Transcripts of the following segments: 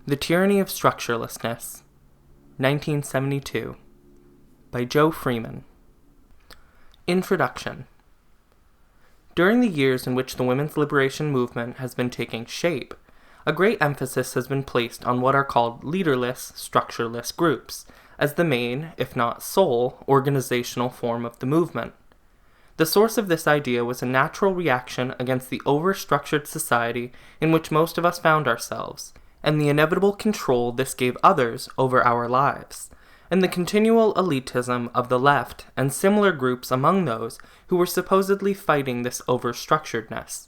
The Tyranny of Structurelessness, 1972, by Joe Freeman. Introduction. During the years in which the women's liberation movement has been taking shape, a great emphasis has been placed on what are called leaderless, structureless groups, as the main, if not sole, organizational form of the movement. The source of this idea was a natural reaction against the over-structured society in which most of us found ourselves, and the inevitable control this gave others over our lives, and the continual elitism of the left and similar groups among those who were supposedly fighting this over-structuredness.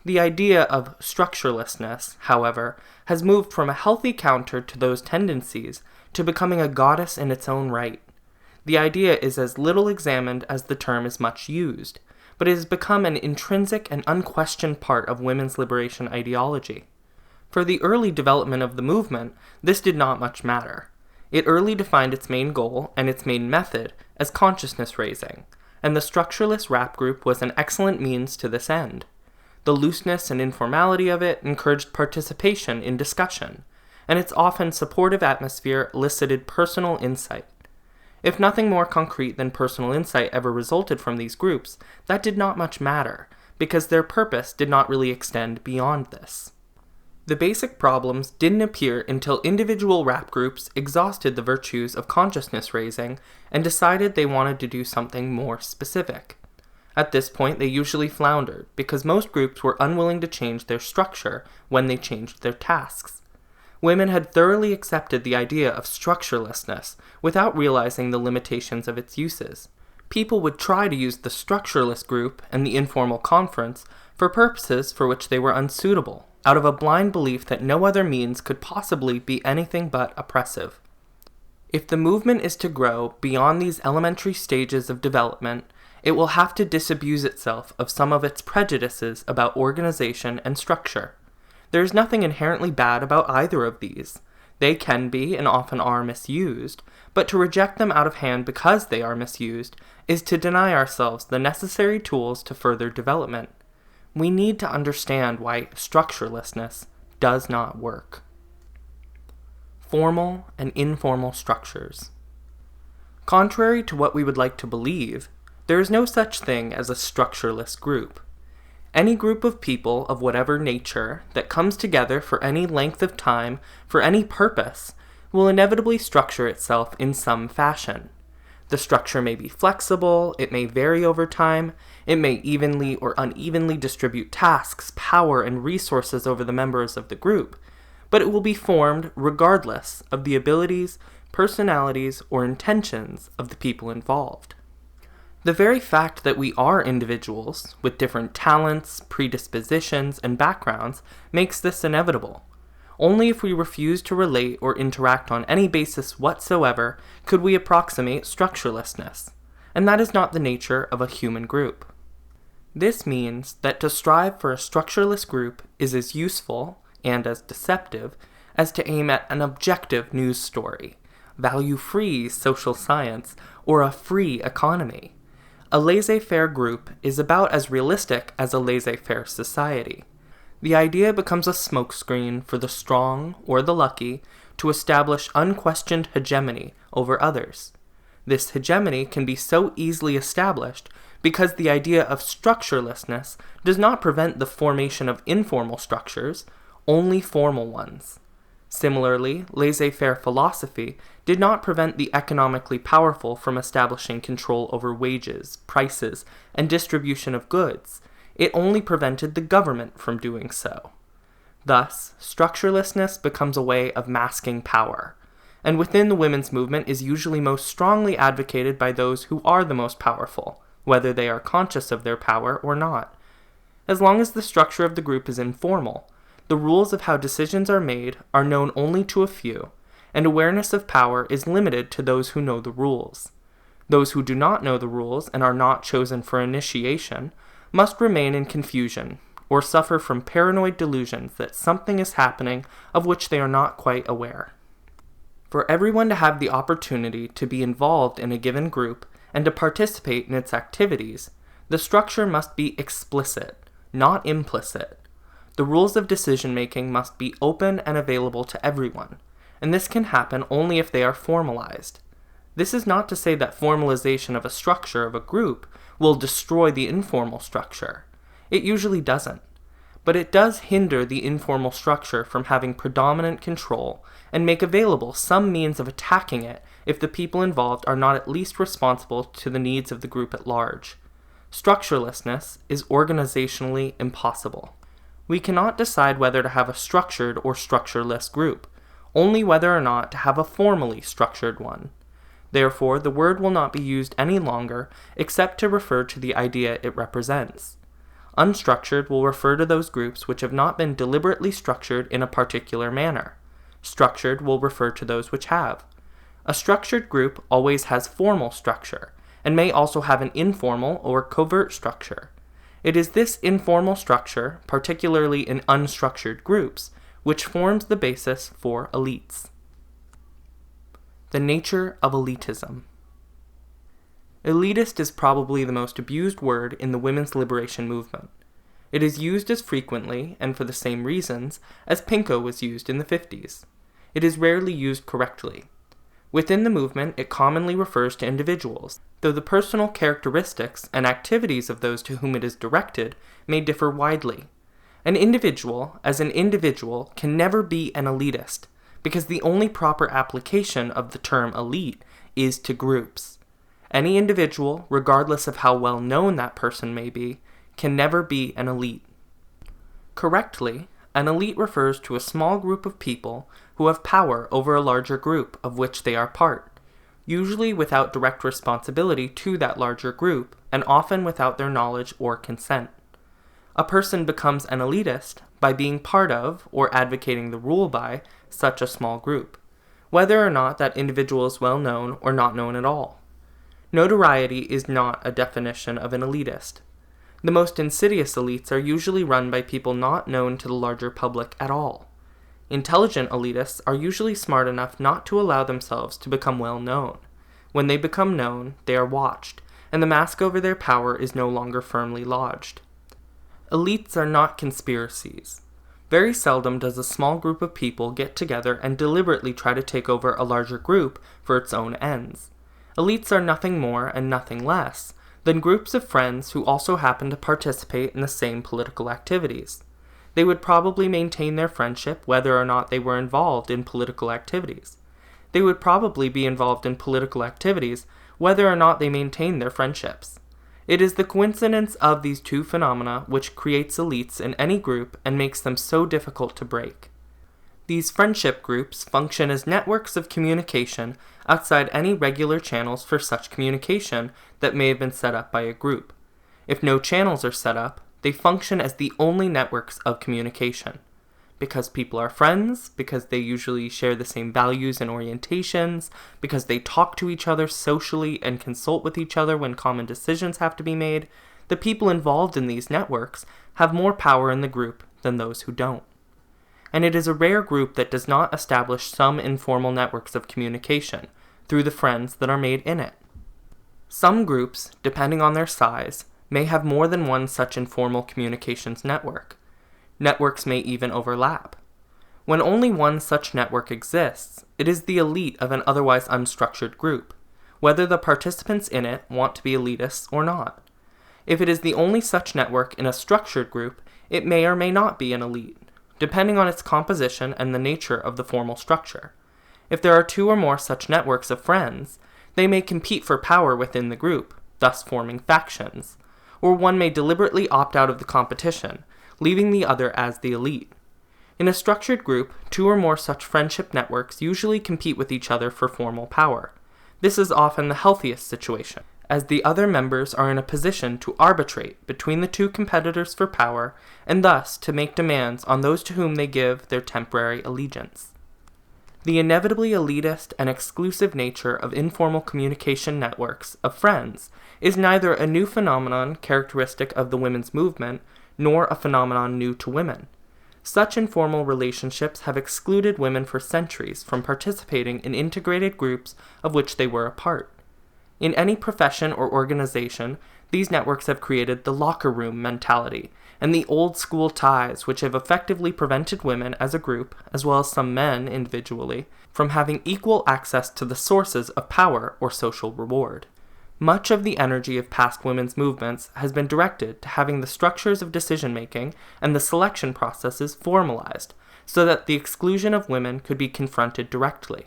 The idea of structurelessness, however, has moved from a healthy counter to those tendencies to becoming a goddess in its own right. The idea is as little examined as the term is much used, but it has become an intrinsic and unquestioned part of women's liberation ideology. For the early development of the movement, this did not much matter. It early defined its main goal and its main method as consciousness raising, and the structureless rap group was an excellent means to this end. The looseness and informality of it encouraged participation in discussion, and its often supportive atmosphere elicited personal insight. If nothing more concrete than personal insight ever resulted from these groups, that did not much matter, because their purpose did not really extend beyond this. The basic problems didn't appear until individual rap groups exhausted the virtues of consciousness raising and decided they wanted to do something more specific. At this point, they usually floundered, because most groups were unwilling to change their structure when they changed their tasks. Women had thoroughly accepted the idea of structurelessness without realizing the limitations of its uses. People would try to use the structureless group and the informal conference for purposes for which they were unsuitable, out of a blind belief that no other means could possibly be anything but oppressive. If the movement is to grow beyond these elementary stages of development, it will have to disabuse itself of some of its prejudices about organization and structure. There is nothing inherently bad about either of these. They can be and often are misused, but to reject them out of hand because they are misused is to deny ourselves the necessary tools to further development. We need to understand why structurelessness does not work. Formal and informal structures. Contrary to what we would like to believe, there is no such thing as a structureless group. Any group of people of whatever nature that comes together for any length of time, for any purpose, will inevitably structure itself in some fashion. The structure may be flexible, it may vary over time, it may evenly or unevenly distribute tasks, power, and resources over the members of the group, but it will be formed regardless of the abilities, personalities, or intentions of the people involved. The very fact that we are individuals with different talents, predispositions, and backgrounds makes this inevitable. Only if we refuse to relate or interact on any basis whatsoever could we approximate structurelessness, and that is not the nature of a human group. This means that to strive for a structureless group is as useful, and as deceptive, as to aim at an objective news story, value-free social science, or a free economy. A laissez-faire group is about as realistic as a laissez-faire society. The idea becomes a smokescreen for the strong or the lucky to establish unquestioned hegemony over others. This hegemony can be so easily established because the idea of structurelessness does not prevent the formation of informal structures, only formal ones. Similarly, laissez-faire philosophy did not prevent the economically powerful from establishing control over wages, prices, and distribution of goods. It only prevented the government from doing so. Thus, structurelessness becomes a way of masking power, and within the women's movement is usually most strongly advocated by those who are the most powerful, whether they are conscious of their power or not. As long as the structure of the group is informal, the rules of how decisions are made are known only to a few, and awareness of power is limited to those who know the rules. Those who do not know the rules and are not chosen for initiation must remain in confusion, or suffer from paranoid delusions that something is happening of which they are not quite aware. For everyone to have the opportunity to be involved in a given group and to participate in its activities, the structure must be explicit, not implicit. The rules of decision-making must be open and available to everyone, and this can happen only if they are formalized. This is not to say that formalization of a structure of a group will destroy the informal structure. It usually doesn't. But it does hinder the informal structure from having predominant control and make available some means of attacking it if the people involved are not at least responsible to the needs of the group at large. Structurelessness is organizationally impossible. We cannot decide whether to have a structured or structureless group, only whether or not to have a formally structured one. Therefore, the word will not be used any longer except to refer to the idea it represents. Unstructured will refer to those groups which have not been deliberately structured in a particular manner. Structured will refer to those which have. A structured group always has formal structure, and may also have an informal or covert structure. It is this informal structure, particularly in unstructured groups, which forms the basis for elites. The nature of elitism. Elitist is probably the most abused word in the women's liberation movement. It is used as frequently, and for the same reasons, as pinko was used in the 50s. It is rarely used correctly. Within the movement, it commonly refers to individuals, though the personal characteristics and activities of those to whom it is directed may differ widely. An individual, as an individual, can never be an elitist, because the only proper application of the term elite is to groups. Any individual, regardless of how well known that person may be, can never be an elite. Correctly, an elite refers to a small group of people who have power over a larger group of which they are part, usually without direct responsibility to that larger group, and often without their knowledge or consent. A person becomes an elitist by being part of, or advocating the rule by, such a small group, whether or not that individual is well known or not known at all. Notoriety is not a definition of an elitist. The most insidious elites are usually run by people not known to the larger public at all. Intelligent elitists are usually smart enough not to allow themselves to become well known. When they become known, they are watched, and the mask over their power is no longer firmly lodged. Elites are not conspiracies. Very seldom does a small group of people get together and deliberately try to take over a larger group for its own ends. Elites are nothing more and nothing less than groups of friends who also happen to participate in the same political activities. They would probably maintain their friendship whether or not they were involved in political activities. They would probably be involved in political activities whether or not they maintain their friendships. It is the coincidence of these two phenomena which creates elites in any group and makes them so difficult to break. These friendship groups function as networks of communication outside any regular channels for such communication that may have been set up by a group. If no channels are set up, they function as the only networks of communication. Because people are friends, because they usually share the same values and orientations, because they talk to each other socially and consult with each other when common decisions have to be made, the people involved in these networks have more power in the group than those who don't. And it is a rare group that does not establish some informal networks of communication through the friends that are made in it. Some groups, depending on their size, may have more than one such informal communications network. Networks may even overlap. When only one such network exists, it is the elite of an otherwise unstructured group, whether the participants in it want to be elitists or not. If it is the only such network in a structured group, it may or may not be an elite, depending on its composition and the nature of the formal structure. If there are two or more such networks of friends, they may compete for power within the group, thus forming factions, or one may deliberately opt out of the competition, leaving the other as the elite. In a structured group, two or more such friendship networks usually compete with each other for formal power. This is often the healthiest situation, as the other members are in a position to arbitrate between the two competitors for power, and thus to make demands on those to whom they give their temporary allegiance. The inevitably elitist and exclusive nature of informal communication networks of friends is neither a new phenomenon characteristic of the women's movement, nor a phenomenon new to women. Such informal relationships have excluded women for centuries from participating in integrated groups of which they were a part. In any profession or organization, these networks have created the locker room mentality and the old school ties which have effectively prevented women as a group, as well as some men individually, from having equal access to the sources of power or social reward. Much of the energy of past women's movements has been directed to having the structures of decision-making and the selection processes formalized, so that the exclusion of women could be confronted directly.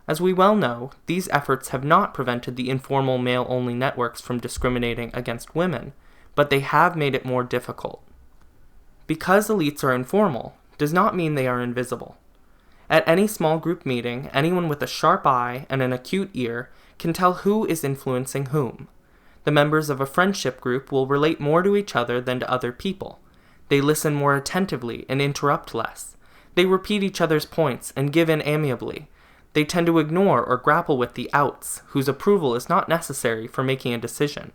As we well know, these efforts have not prevented the informal male-only networks from discriminating against women, but they have made it more difficult. Because elites are informal does not mean they are invisible. At any small group meeting, anyone with a sharp eye and an acute ear can tell who is influencing whom. The members of a friendship group will relate more to each other than to other people. They listen more attentively and interrupt less. They repeat each other's points and give in amiably. They tend to ignore or grapple with the outs, whose approval is not necessary for making a decision.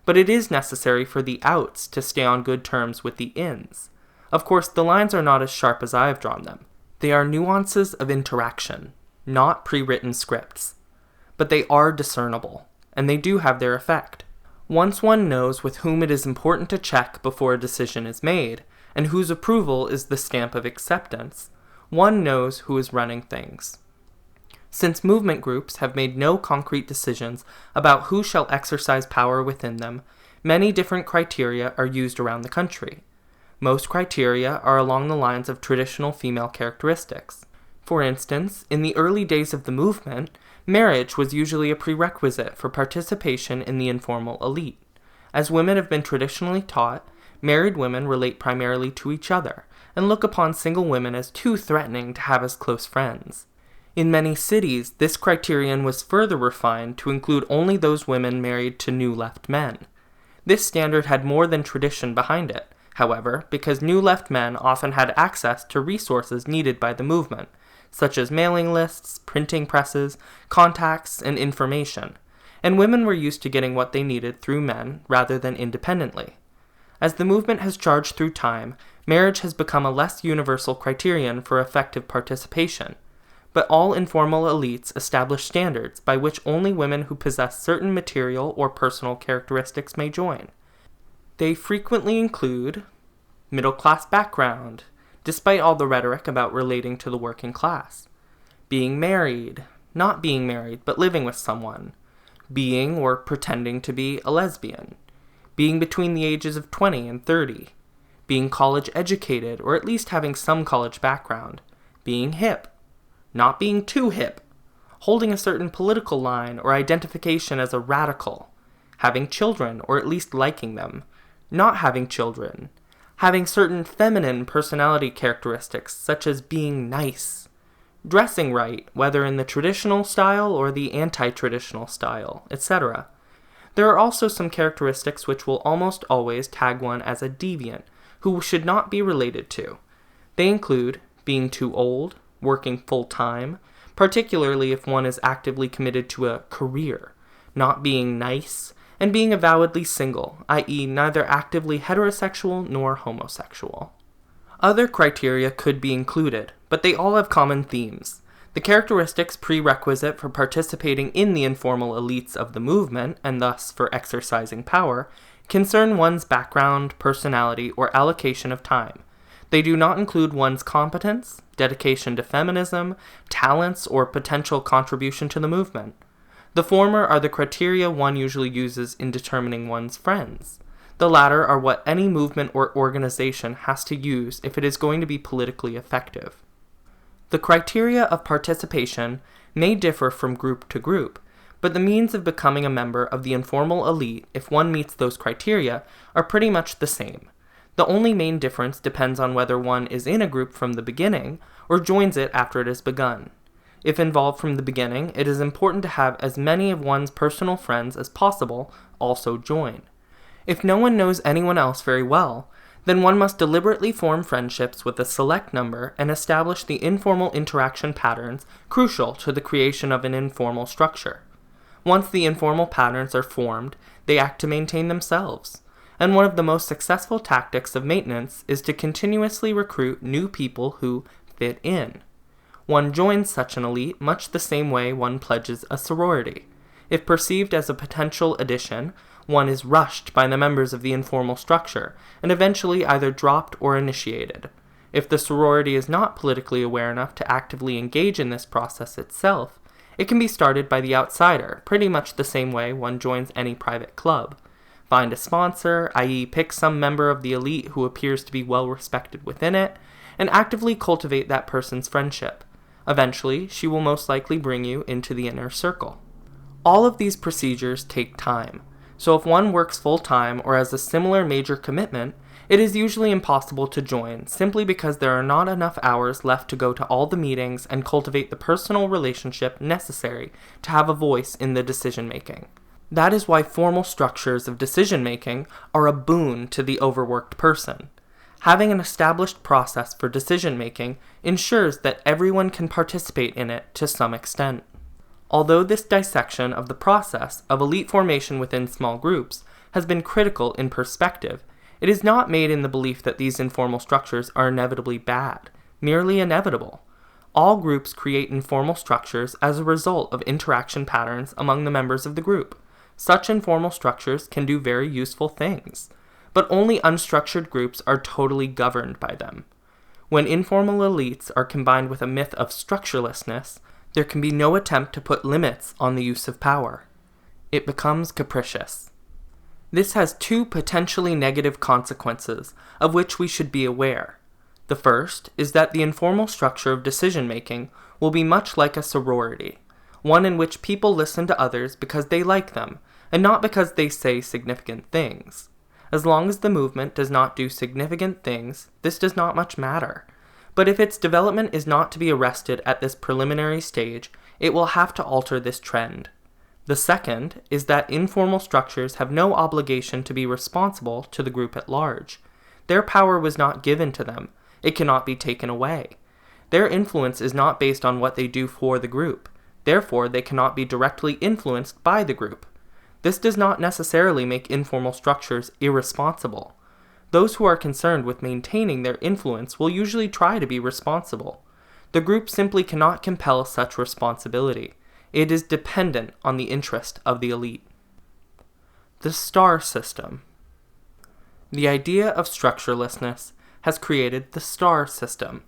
But it is necessary for the outs to stay on good terms with the ins. Of course, the lines are not as sharp as I have drawn them. They are nuances of interaction, not pre-written scripts. But they are discernible, and they do have their effect. Once one knows with whom it is important to check before a decision is made, and whose approval is the stamp of acceptance, one knows who is running things. Since movement groups have made no concrete decisions about who shall exercise power within them, many different criteria are used around the country. Most criteria are along the lines of traditional female characteristics. For instance, in the early days of the movement, marriage was usually a prerequisite for participation in the informal elite. As women have been traditionally taught, married women relate primarily to each other, and look upon single women as too threatening to have as close friends. In many cities, this criterion was further refined to include only those women married to New Left men. This standard had more than tradition behind it, however, because New Left men often had access to resources needed by the movement, such as mailing lists, printing presses, contacts, and information, and women were used to getting what they needed through men rather than independently. As the movement has charged through time, marriage has become a less universal criterion for effective participation, but all informal elites establish standards by which only women who possess certain material or personal characteristics may join. They frequently include middle-class background, despite all the rhetoric about relating to the working class, being married, not being married but living with someone, being or pretending to be a lesbian, being between the ages of 20 and 30, being college educated or at least having some college background, being hip, not being too hip, holding a certain political line or identification as a radical, having children or at least liking them, not having children, having certain feminine personality characteristics such as being nice, dressing right, whether in the traditional style or the anti-traditional style, etc. There are also some characteristics which will almost always tag one as a deviant, who should not be related to. They include being too old, working full-time, particularly if one is actively committed to a career, not being nice, and being avowedly single, i.e. neither actively heterosexual nor homosexual. Other criteria could be included, but they all have common themes. The characteristics prerequisite for participating in the informal elites of the movement, and thus for exercising power, concern one's background, personality, or allocation of time. They do not include one's competence, dedication to feminism, talents, or potential contribution to the movement. The former are the criteria one usually uses in determining one's friends. The latter are what any movement or organization has to use if it is going to be politically effective. The criteria of participation may differ from group to group, but the means of becoming a member of the informal elite, if one meets those criteria, are pretty much the same. The only main difference depends on whether one is in a group from the beginning or joins it after it has begun. If involved from the beginning, it is important to have as many of one's personal friends as possible also join. If no one knows anyone else very well, then one must deliberately form friendships with a select number and establish the informal interaction patterns crucial to the creation of an informal structure. Once the informal patterns are formed, they act to maintain themselves. And one of the most successful tactics of maintenance is to continuously recruit new people who fit in. One joins such an elite much the same way one pledges a sorority. If perceived as a potential addition, one is rushed by the members of the informal structure and eventually either dropped or initiated. If the sorority is not politically aware enough to actively engage in this process itself, it can be started by the outsider, pretty much the same way one joins any private club. Find a sponsor, i.e. pick some member of the elite who appears to be well respected within it, and actively cultivate that person's friendship. Eventually, she will most likely bring you into the inner circle. All of these procedures take time, so if one works full-time or has a similar major commitment, it is usually impossible to join simply because there are not enough hours left to go to all the meetings and cultivate the personal relationship necessary to have a voice in the decision-making. That is why formal structures of decision-making are a boon to the overworked person. Having an established process for decision-making ensures that everyone can participate in it to some extent. Although this dissection of the process of elite formation within small groups has been critical in perspective, it is not made in the belief that these informal structures are inevitably bad, merely inevitable. All groups create informal structures as a result of interaction patterns among the members of the group. Such informal structures can do very useful things, but only unstructured groups are totally governed by them. When informal elites are combined with a myth of structurelessness, there can be no attempt to put limits on the use of power. It becomes capricious. This has two potentially negative consequences, of which we should be aware. The first is that the informal structure of decision-making will be much like a sorority, one in which people listen to others because they like them, and not because they say significant things. As long as the movement does not do significant things, this does not much matter. But if its development is not to be arrested at this preliminary stage, it will have to alter this trend. The second is that informal structures have no obligation to be responsible to the group at large. Their power was not given to them. It cannot be taken away. Their influence is not based on what they do for the group. Therefore, they cannot be directly influenced by the group. This does not necessarily make informal structures irresponsible. Those who are concerned with maintaining their influence will usually try to be responsible. The group simply cannot compel such responsibility. It is dependent on the interest of the elite. The star system. The idea of structurelessness has created the star system.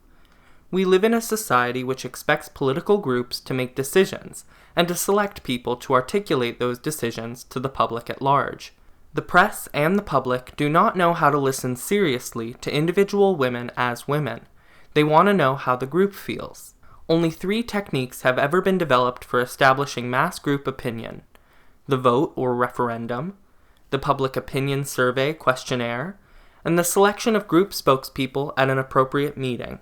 We live in a society which expects political groups to make decisions and to select people to articulate those decisions to the public at large. The press and the public do not know how to listen seriously to individual women as women. They want to know how the group feels. Only 3 techniques have ever been developed for establishing mass group opinion: the vote or referendum, the public opinion survey questionnaire, and the selection of group spokespeople at an appropriate meeting.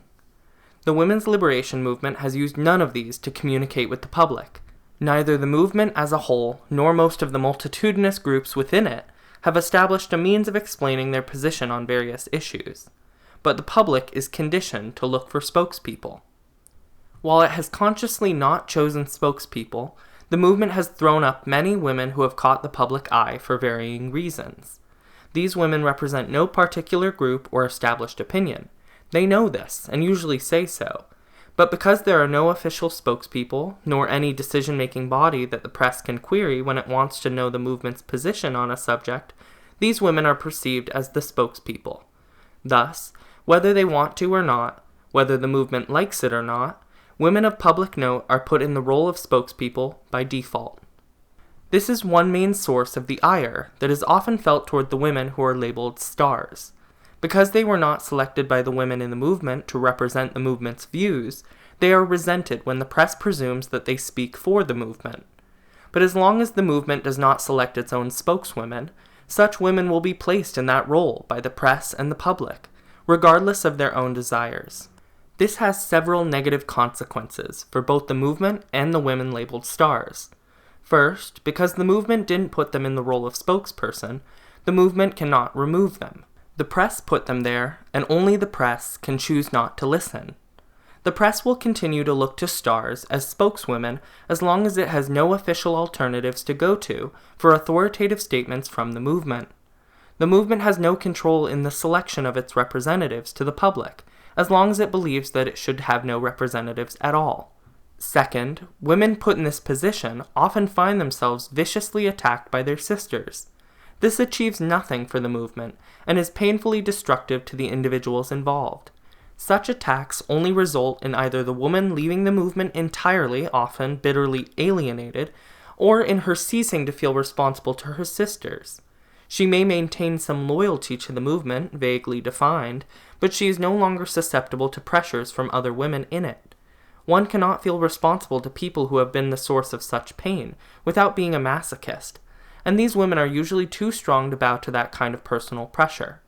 The women's liberation movement has used none of these to communicate with the public. Neither the movement as a whole, nor most of the multitudinous groups within it, have established a means of explaining their position on various issues. But the public is conditioned to look for spokespeople. While it has consciously not chosen spokespeople, the movement has thrown up many women who have caught the public eye for varying reasons. These women represent no particular group or established opinion. They know this, and usually say so. But because there are no official spokespeople, nor any decision-making body that the press can query when it wants to know the movement's position on a subject, these women are perceived as the spokespeople. Thus, whether they want to or not, whether the movement likes it or not, women of public note are put in the role of spokespeople by default. This is one main source of the ire that is often felt toward the women who are labeled stars. Because they were not selected by the women in the movement to represent the movement's views, they are resented when the press presumes that they speak for the movement. But as long as the movement does not select its own spokeswomen, such women will be placed in that role by the press and the public, regardless of their own desires. This has several negative consequences for both the movement and the women labeled stars. First, because the movement didn't put them in the role of spokesperson, the movement cannot remove them. The press put them there, and only the press can choose not to listen. The press will continue to look to stars as spokeswomen as long as it has no official alternatives to go to for authoritative statements from the movement. The movement has no control in the selection of its representatives to the public, as long as it believes that it should have no representatives at all. Second, women put in this position often find themselves viciously attacked by their sisters. This achieves nothing for the movement and is painfully destructive to the individuals involved. Such attacks only result in either the woman leaving the movement entirely, often bitterly alienated, or in her ceasing to feel responsible to her sisters. She may maintain some loyalty to the movement, vaguely defined, but she is no longer susceptible to pressures from other women in it. One cannot feel responsible to people who have been the source of such pain without being a masochist, and these women are usually too strong to bow to that kind of personal pressure.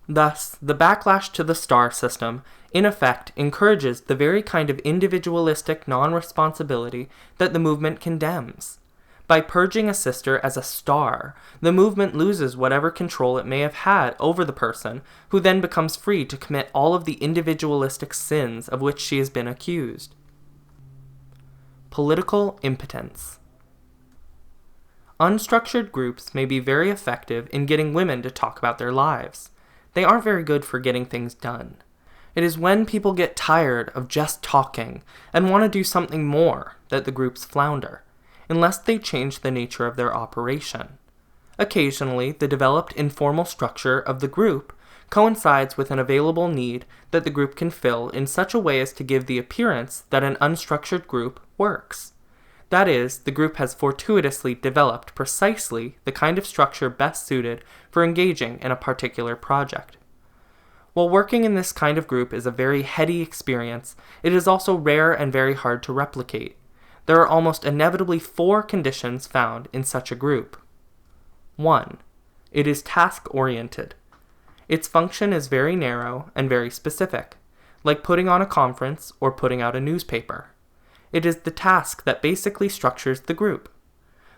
Thus, the backlash to the star system, in effect, encourages the very kind of individualistic non-responsibility that the movement condemns. By purging a sister as a star, the movement loses whatever control it may have had over the person, who then becomes free to commit all of the individualistic sins of which she has been accused. Political impotence. Unstructured groups may be very effective in getting women to talk about their lives. They aren't very good for getting things done. It is when people get tired of just talking and want to do something more that the groups flounder, unless they change the nature of their operation. Occasionally, the developed informal structure of the group coincides with an available need that the group can fill in such a way as to give the appearance that an unstructured group works. That is, the group has fortuitously developed precisely the kind of structure best suited for engaging in a particular project. While working in this kind of group is a very heady experience, it is also rare and very hard to replicate. There are almost inevitably 4 conditions found in such a group. 1. It is task-oriented. Its function is very narrow and very specific, like putting on a conference or putting out a newspaper. It is the task that basically structures the group.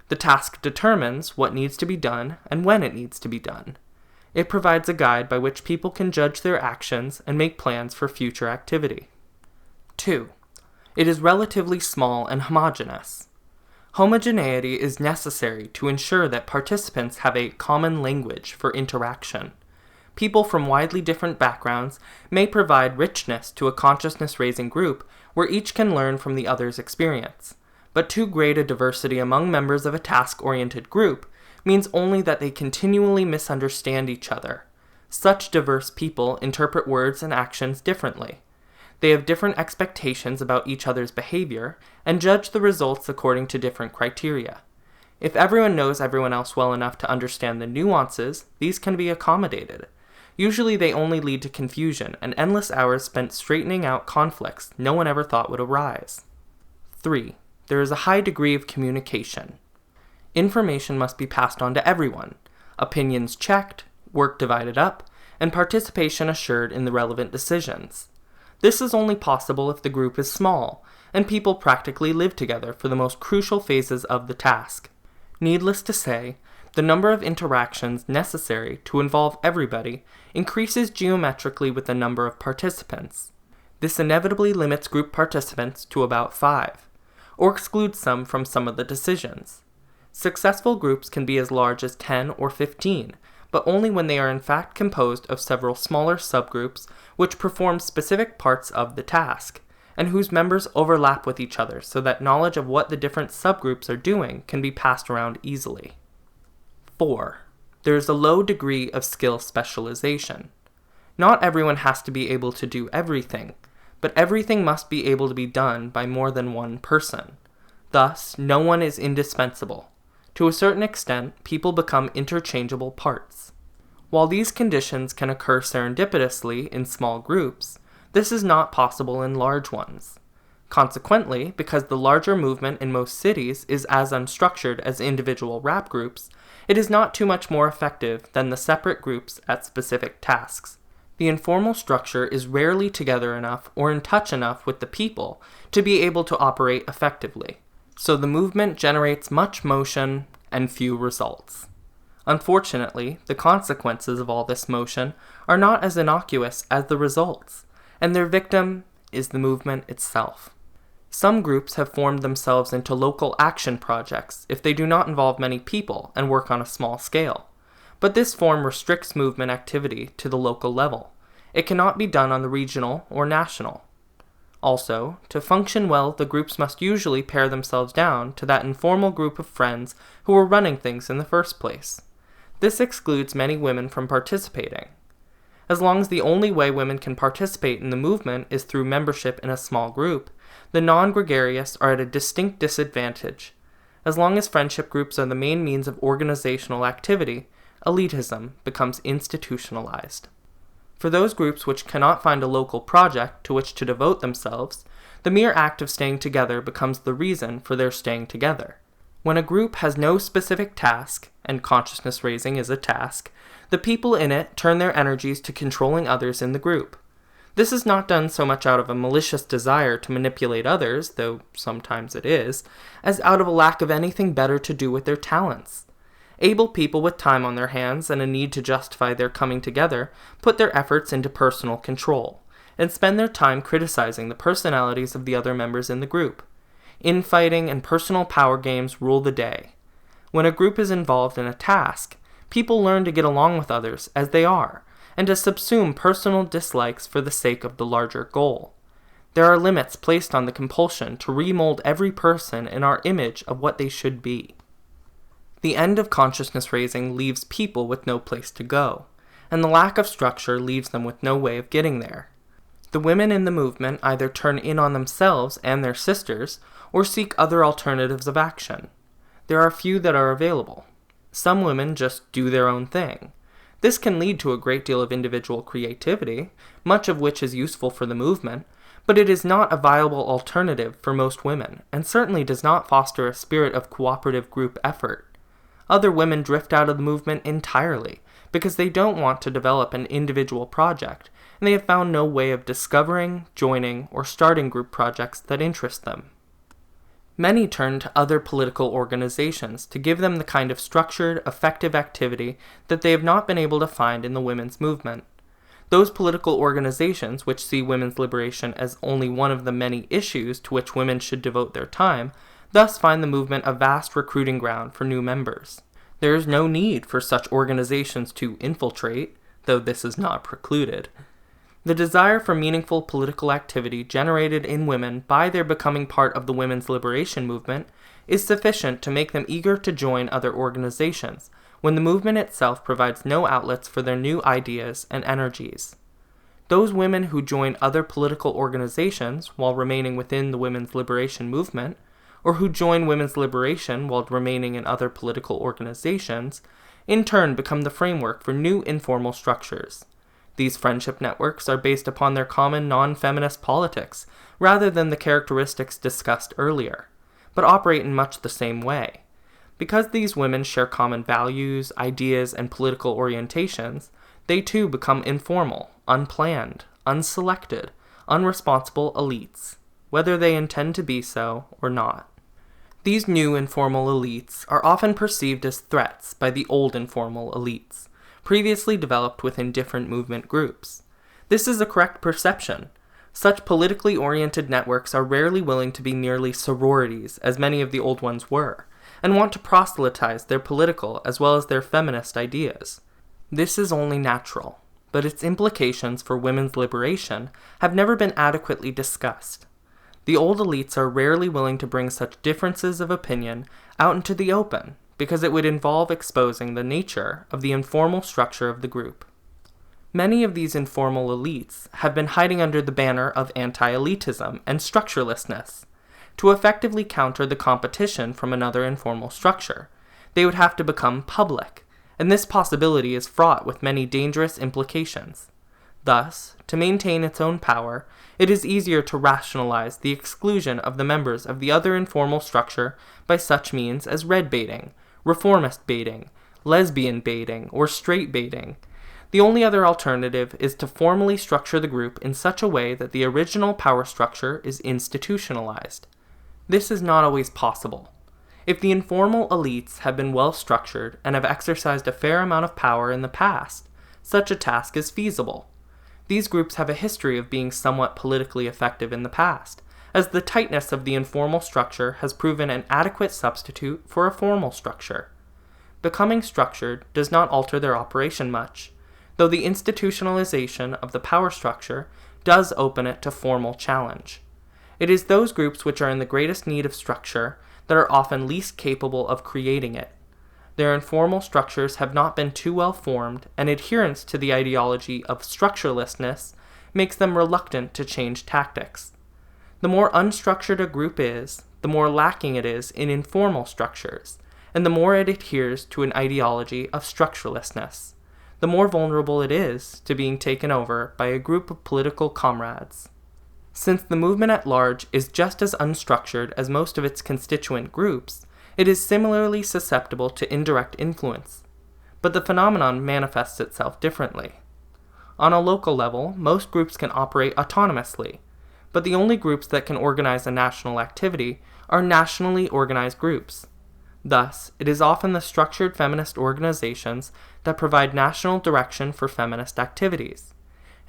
The task determines what needs to be done and when it needs to be done. It provides a guide by which people can judge their actions and make plans for future activity. 2. It is relatively small and homogeneous. Homogeneity is necessary to ensure that participants have a common language for interaction. People from widely different backgrounds may provide richness to a consciousness-raising group where each can learn from the other's experience, but too great a diversity among members of a task-oriented group means only that they continually misunderstand each other. Such diverse people interpret words and actions differently. They have different expectations about each other's behavior and judge the results according to different criteria. If everyone knows everyone else well enough to understand the nuances, these can be accommodated. Usually they only lead to confusion and endless hours spent straightening out conflicts no one ever thought would arise. 3. There is a high degree of communication. Information must be passed on to everyone, opinions checked, work divided up, and participation assured in the relevant decisions. This is only possible if the group is small, and people practically live together for the most crucial phases of the task. Needless to say, the number of interactions necessary to involve everybody increases geometrically with the number of participants. This inevitably limits group participants to about 5, or excludes some from some of the decisions. Successful groups can be as large as 10 or 15, but only when they are in fact composed of several smaller subgroups which perform specific parts of the task, and whose members overlap with each other so that knowledge of what the different subgroups are doing can be passed around easily. 4. There is a low degree of skill specialization. Not everyone has to be able to do everything, but everything must be able to be done by more than one person. Thus, no one is indispensable. To a certain extent, people become interchangeable parts. While these conditions can occur serendipitously in small groups, this is not possible in large ones. Consequently, because the larger movement in most cities is as unstructured as individual rap groups, it is not too much more effective than the separate groups at specific tasks. The informal structure is rarely together enough or in touch enough with the people to be able to operate effectively, so the movement generates much motion and few results. Unfortunately, the consequences of all this motion are not as innocuous as the results, and their victim is the movement itself. Some groups have formed themselves into local action projects if they do not involve many people and work on a small scale. But this form restricts movement activity to the local level. It cannot be done on the regional or national. Also, to function well, the groups must usually pare themselves down to that informal group of friends who were running things in the first place. This excludes many women from participating. As long as the only way women can participate in the movement is through membership in a small group, the non-gregarious are at a distinct disadvantage. As long as friendship groups are the main means of organizational activity, elitism becomes institutionalized. For those groups which cannot find a local project to which to devote themselves, the mere act of staying together becomes the reason for their staying together. When a group has no specific task, and consciousness raising is a task, the people in it turn their energies to controlling others in the group. This is not done so much out of a malicious desire to manipulate others, though sometimes it is, as out of a lack of anything better to do with their talents. Able people with time on their hands and a need to justify their coming together put their efforts into personal control, and spend their time criticizing the personalities of the other members in the group. Infighting and personal power games rule the day. When a group is involved in a task, people learn to get along with others as they are, and to subsume personal dislikes for the sake of the larger goal. There are limits placed on the compulsion to remold every person in our image of what they should be. The end of consciousness raising leaves people with no place to go, and the lack of structure leaves them with no way of getting there. The women in the movement either turn in on themselves and their sisters, or seek other alternatives of action. There are few that are available. Some women just do their own thing. This can lead to a great deal of individual creativity, much of which is useful for the movement, but it is not a viable alternative for most women, and certainly does not foster a spirit of cooperative group effort. Other women drift out of the movement entirely, because they don't want to develop an individual project, and they have found no way of discovering, joining, or starting group projects that interest them. Many turn to other political organizations to give them the kind of structured, effective activity that they have not been able to find in the women's movement. Those political organizations which see women's liberation as only one of the many issues to which women should devote their time, thus find the movement a vast recruiting ground for new members. There is no need for such organizations to infiltrate, though this is not precluded. The desire for meaningful political activity generated in women by their becoming part of the women's liberation movement is sufficient to make them eager to join other organizations, when the movement itself provides no outlets for their new ideas and energies. Those women who join other political organizations while remaining within the women's liberation movement, or who join women's liberation while remaining in other political organizations, in turn become the framework for new informal structures. These friendship networks are based upon their common non-feminist politics, rather than the characteristics discussed earlier, but operate in much the same way. Because these women share common values, ideas, and political orientations, they too become informal, unplanned, unselected, unresponsible elites, whether they intend to be so or not. These new informal elites are often perceived as threats by the old informal elites, previously developed within different movement groups. This is a correct perception. Such politically oriented networks are rarely willing to be merely sororities, as many of the old ones were, and want to proselytize their political as well as their feminist ideas. This is only natural, but its implications for women's liberation have never been adequately discussed. The old elites are rarely willing to bring such differences of opinion out into the open, because it would involve exposing the nature of the informal structure of the group. Many of these informal elites have been hiding under the banner of anti-elitism and structurelessness. To effectively counter the competition from another informal structure, they would have to become public, and this possibility is fraught with many dangerous implications. Thus, to maintain its own power, it is easier to rationalize the exclusion of the members of the other informal structure by such means as red baiting, reformist baiting, lesbian baiting, or straight baiting. The only other alternative is to formally structure the group in such a way that the original power structure is institutionalized. This is not always possible. If the informal elites have been well structured and have exercised a fair amount of power in the past, such a task is feasible. These groups have a history of being somewhat politically effective in the past, as the tightness of the informal structure has proven an adequate substitute for a formal structure. Becoming structured does not alter their operation much, though the institutionalization of the power structure does open it to formal challenge. It is those groups which are in the greatest need of structure that are often least capable of creating it. Their informal structures have not been too well formed, and adherence to the ideology of structurelessness makes them reluctant to change tactics. The more unstructured a group is, the more lacking it is in informal structures, and the more it adheres to an ideology of structurelessness, the more vulnerable it is to being taken over by a group of political comrades. Since the movement at large is just as unstructured as most of its constituent groups, it is similarly susceptible to indirect influence. But the phenomenon manifests itself differently. On a local level, most groups can operate autonomously, but the only groups that can organize a national activity are nationally organized groups. Thus, it is often the structured feminist organizations that provide national direction for feminist activities,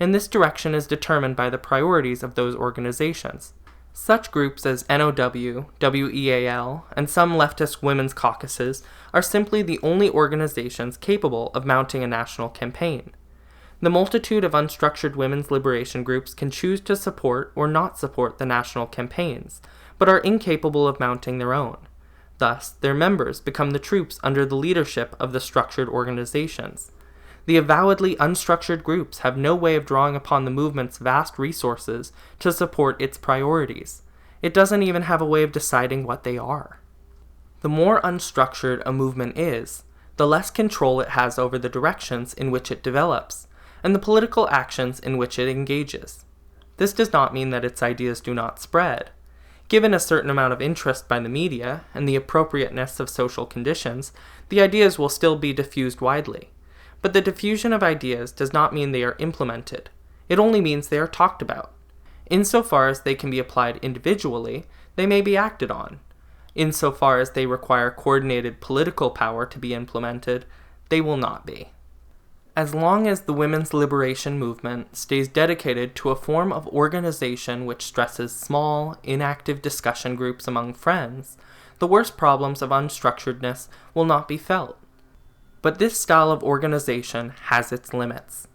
and this direction is determined by the priorities of those organizations. Such groups as NOW, WEAL, and some leftist women's caucuses are simply the only organizations capable of mounting a national campaign. The multitude of unstructured women's liberation groups can choose to support or not support the national campaigns, but are incapable of mounting their own. Thus, their members become the troops under the leadership of the structured organizations. The avowedly unstructured groups have no way of drawing upon the movement's vast resources to support its priorities. It doesn't even have a way of deciding what they are. The more unstructured a movement is, the less control it has over the directions in which it develops, and the political actions in which it engages. This does not mean that its ideas do not spread. Given a certain amount of interest by the media and the appropriateness of social conditions, the ideas will still be diffused widely. But the diffusion of ideas does not mean they are implemented. It only means they are talked about. Insofar as they can be applied individually, they may be acted on. Insofar as they require coordinated political power to be implemented, they will not be. As long as the women's liberation movement stays dedicated to a form of organization which stresses small, inactive discussion groups among friends, the worst problems of unstructuredness will not be felt. But this style of organization has its limits.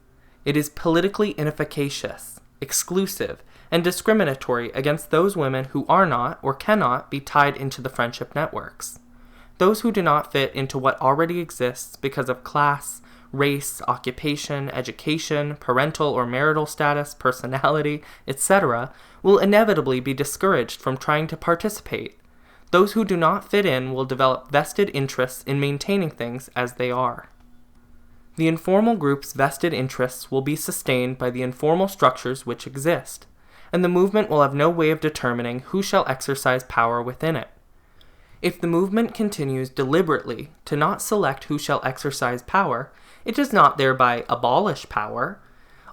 It is politically inefficacious, exclusive, and discriminatory against those women who are not or cannot be tied into the friendship networks. Those who do not fit into what already exists because of class, race, occupation, education, parental or marital status, personality, etc., will inevitably be discouraged from trying to participate. Those who do not fit in will develop vested interests in maintaining things as they are. The informal group's vested interests will be sustained by the informal structures which exist, and the movement will have no way of determining who shall exercise power within it. If the movement continues deliberately to not select who shall exercise power, it does not thereby abolish power.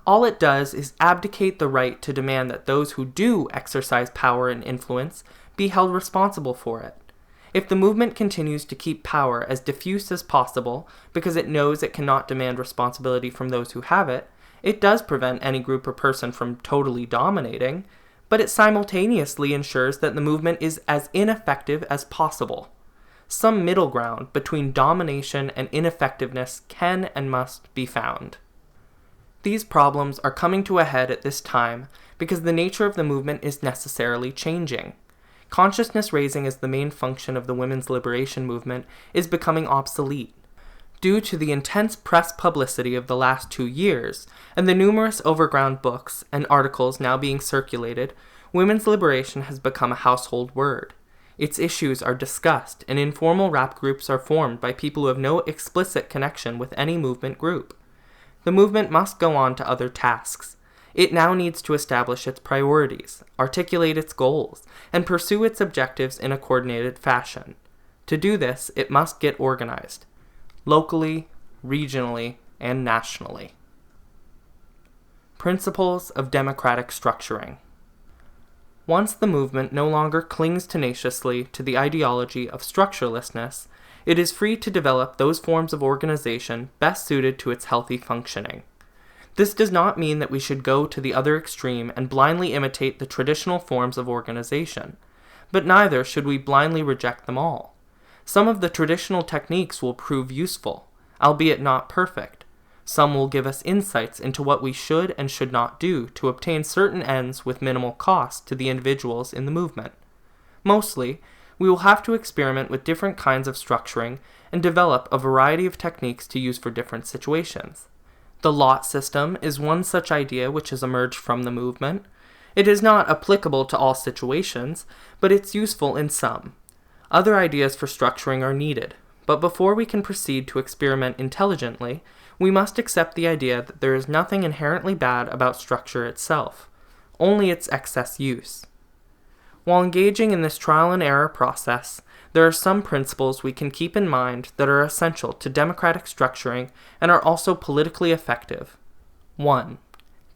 All it does is abdicate the right to demand that those who do exercise power and influence be held responsible for it. If the movement continues to keep power as diffuse as possible because it knows it cannot demand responsibility from those who have it, it does prevent any group or person from totally dominating, but it simultaneously ensures that the movement is as ineffective as possible. Some middle ground between domination and ineffectiveness can and must be found. These problems are coming to a head at this time because the nature of the movement is necessarily changing. Consciousness raising as the main function of the women's liberation movement is becoming obsolete. Due to the intense press publicity of the last 2 years, and the numerous overground books and articles now being circulated, women's liberation has become a household word. Its issues are discussed, and informal rap groups are formed by people who have no explicit connection with any movement group. The movement must go on to other tasks. It now needs to establish its priorities, articulate its goals, and pursue its objectives in a coordinated fashion. To do this, it must get organized, locally, regionally, and nationally. Principles of democratic structuring. Once the movement no longer clings tenaciously to the ideology of structurelessness, it is free to develop those forms of organization best suited to its healthy functioning. This does not mean that we should go to the other extreme and blindly imitate the traditional forms of organization, but neither should we blindly reject them all. Some of the traditional techniques will prove useful, albeit not perfect. Some will give us insights into what we should and should not do to obtain certain ends with minimal cost to the individuals in the movement. Mostly, we will have to experiment with different kinds of structuring and develop a variety of techniques to use for different situations. The lot system is one such idea which has emerged from the movement. It is not applicable to all situations, but it's useful in some. Other ideas for structuring are needed, but before we can proceed to experiment intelligently, we must accept the idea that there is nothing inherently bad about structure itself, only its excess use. While engaging in this trial and error process, there are some principles we can keep in mind that are essential to democratic structuring and are also politically effective. 1.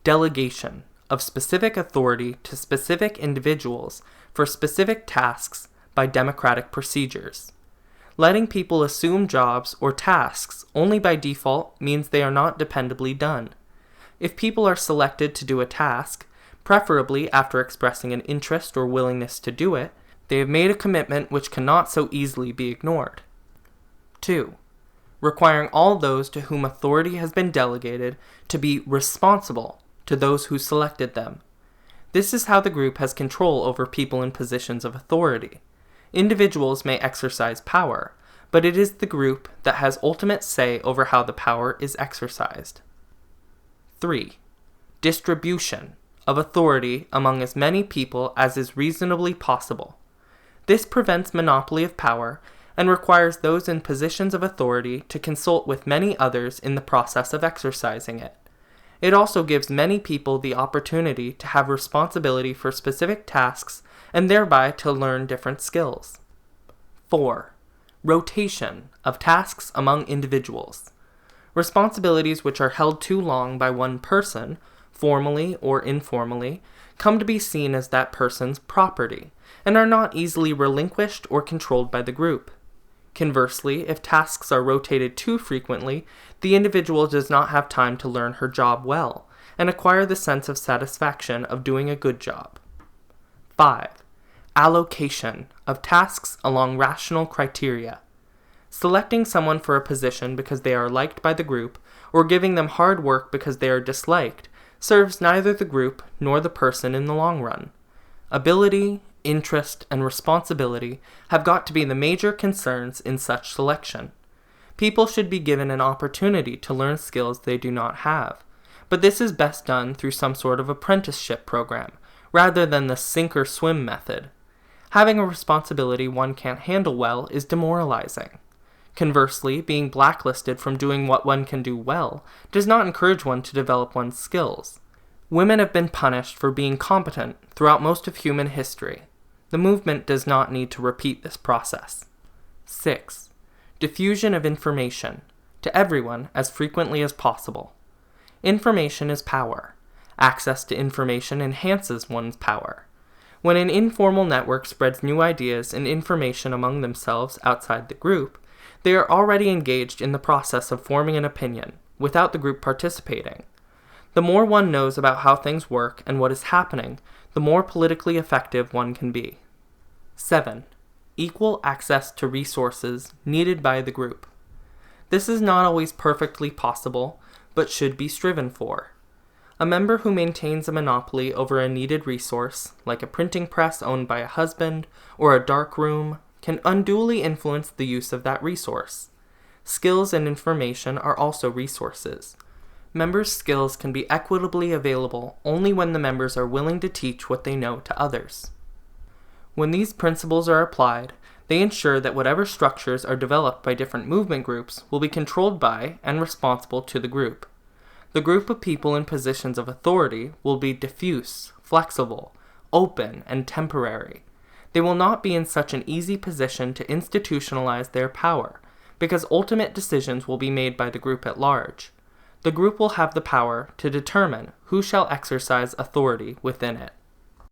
Delegation of specific authority to specific individuals for specific tasks by democratic procedures. Letting people assume jobs or tasks only by default means they are not dependably done. If people are selected to do a task, preferably after expressing an interest or willingness to do it, they have made a commitment which cannot so easily be ignored. 2. Requiring all those to whom authority has been delegated to be responsible to those who selected them. This is how the group has control over people in positions of authority. Individuals may exercise power, but it is the group that has ultimate say over how the power is exercised. 3. Distribution of authority among as many people as is reasonably possible. This prevents monopoly of power and requires those in positions of authority to consult with many others in the process of exercising it. It also gives many people the opportunity to have responsibility for specific tasks and thereby to learn different skills. 4. Rotation of tasks among individuals. Responsibilities which are held too long by one person, formally or informally, come to be seen as that person's property, and are not easily relinquished or controlled by the group. Conversely, if tasks are rotated too frequently, the individual does not have time to learn her job well, and acquire the sense of satisfaction of doing a good job. 5. Allocation of tasks along rational criteria. Selecting someone for a position because they are liked by the group, or giving them hard work because they are disliked, serves neither the group nor the person in the long run. Ability, interest, and responsibility have got to be the major concerns in such selection. People should be given an opportunity to learn skills they do not have, but this is best done through some sort of apprenticeship program, rather than the sink-or-swim method. Having a responsibility one can't handle well is demoralizing. Conversely, being blacklisted from doing what one can do well does not encourage one to develop one's skills. Women have been punished for being competent throughout most of human history. The movement does not need to repeat this process. 6. Diffusion of information to everyone as frequently as possible. Information is power. Access to information enhances one's power. When an informal network spreads new ideas and information among themselves outside the group, they are already engaged in the process of forming an opinion, without the group participating. The more one knows about how things work and what is happening, the more politically effective one can be. 7. Equal access to resources needed by the group. This is not always perfectly possible, but should be striven for. A member who maintains a monopoly over a needed resource, like a printing press owned by a husband or a dark room, can unduly influence the use of that resource. Skills and information are also resources. Members' skills can be equitably available only when the members are willing to teach what they know to others. When these principles are applied, they ensure that whatever structures are developed by different movement groups will be controlled by and responsible to the group. The group of people in positions of authority will be diffuse, flexible, open, and temporary. They will not be in such an easy position to institutionalize their power, because ultimate decisions will be made by the group at large. The group will have the power to determine who shall exercise authority within it.